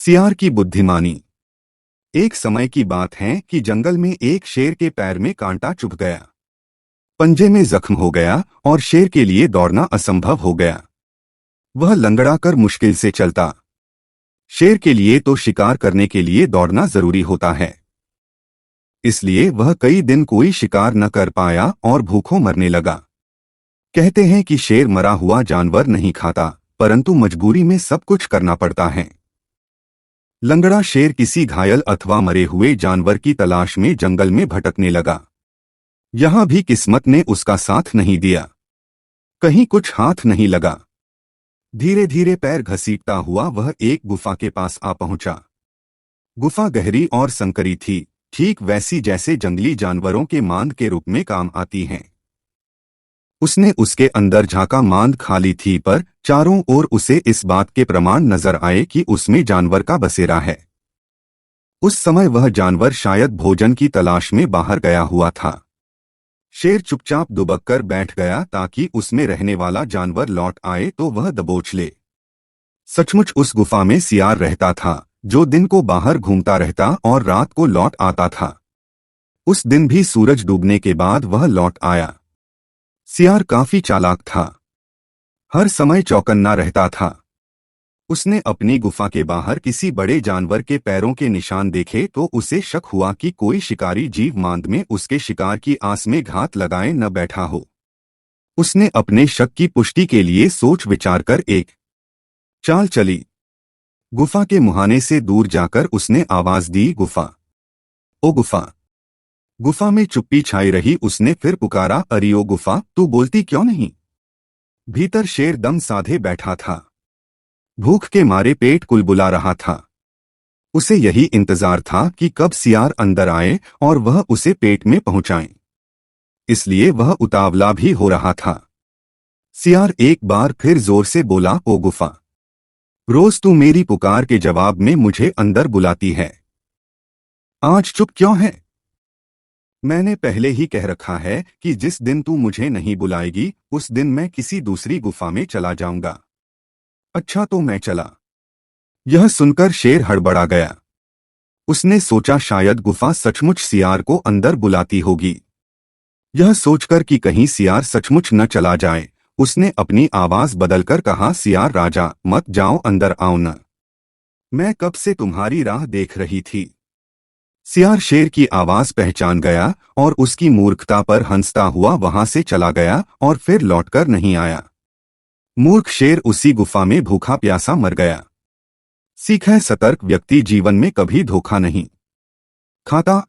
सियार की बुद्धिमानी। एक समय की बात है कि जंगल में एक शेर के पैर में कांटा चुभ गया। पंजे में जख्म हो गया और शेर के लिए दौड़ना असंभव हो गया। वह लंगड़ा कर मुश्किल से चलता। शेर के लिए तो शिकार करने के लिए दौड़ना जरूरी होता है। इसलिए वह कई दिन कोई शिकार न कर पाया और भूखों मरने लगा। कहते हैं कि शेर मरा हुआ जानवर नहीं खाता, परंतु मजबूरी में सब कुछ करना पड़ता है। लंगड़ा शेर किसी घायल अथवा मरे हुए जानवर की तलाश में जंगल में भटकने लगा। यहां भी किस्मत ने उसका साथ नहीं दिया। कहीं कुछ हाथ नहीं लगा। धीरे धीरे पैर घसीटता हुआ वह एक गुफा के पास आ पहुंचा। गुफा गहरी और संकरी थी, ठीक वैसी जैसे जंगली जानवरों के मांद के रूप में काम आती हैं। उसने उसके अंदर झांका। मांद खाली थी, पर चारों ओर उसे इस बात के प्रमाण नजर आए कि उसमें जानवर का बसेरा है। उस समय वह जानवर शायद भोजन की तलाश में बाहर गया हुआ था। शेर चुपचाप दुबक कर बैठ गया ताकि उसमें रहने वाला जानवर लौट आए तो वह दबोच ले। सचमुच उस गुफा में सियार रहता था, जो दिन को बाहर घूमता रहता और रात को लौट आता था। उस दिन भी सूरज डूबने के बाद वह लौट आया। सियार काफी चालाक था। हर समय चौकन्ना रहता था। उसने अपनी गुफा के बाहर किसी बड़े जानवर के पैरों के निशान देखे तो उसे शक हुआ कि कोई शिकारी जीव मांद में उसके शिकार की आस में घात लगाए न बैठा हो। उसने अपने शक की पुष्टि के लिए सोच विचार कर एक चाल चली। गुफा के मुहाने से दूर जाकर उसने आवाज दी, गुफा, ओ गुफा। गुफा में चुप्पी छाई रही। उसने फिर पुकारा, अरे ओ गुफा, तू बोलती क्यों नहीं? भीतर शेर दम साधे बैठा था। भूख के मारे पेट कुलबुला रहा था। उसे यही इंतजार था कि कब सियार अंदर आए और वह उसे पेट में पहुंचाए। इसलिए वह उतावला भी हो रहा था। सियार एक बार फिर जोर से बोला, ओ गुफा, रोज तू मेरी पुकार के जवाब में मुझे अंदर बुलाती है, आज चुप क्यों है? मैंने पहले ही कह रखा है कि जिस दिन तू मुझे नहीं बुलाएगी उस दिन मैं किसी दूसरी गुफा में चला जाऊंगा। अच्छा तो मैं चला। यह सुनकर शेर हड़बड़ा गया। उसने सोचा शायद गुफा सचमुच सियार को अंदर बुलाती होगी। यह सोचकर कि कहीं सियार सचमुच न चला जाए, उसने अपनी आवाज बदलकर कहा, सियार राजा, मत जाओ, अंदर आओ न, मैं कब से तुम्हारी राह देख रही थी। सियार शेर की आवाज पहचान गया और उसकी मूर्खता पर हंसता हुआ वहां से चला गया और फिर लौटकर नहीं आया। मूर्ख शेर उसी गुफा में भूखा प्यासा मर गया। सीख है, सतर्क व्यक्ति जीवन में कभी धोखा नहीं खाता।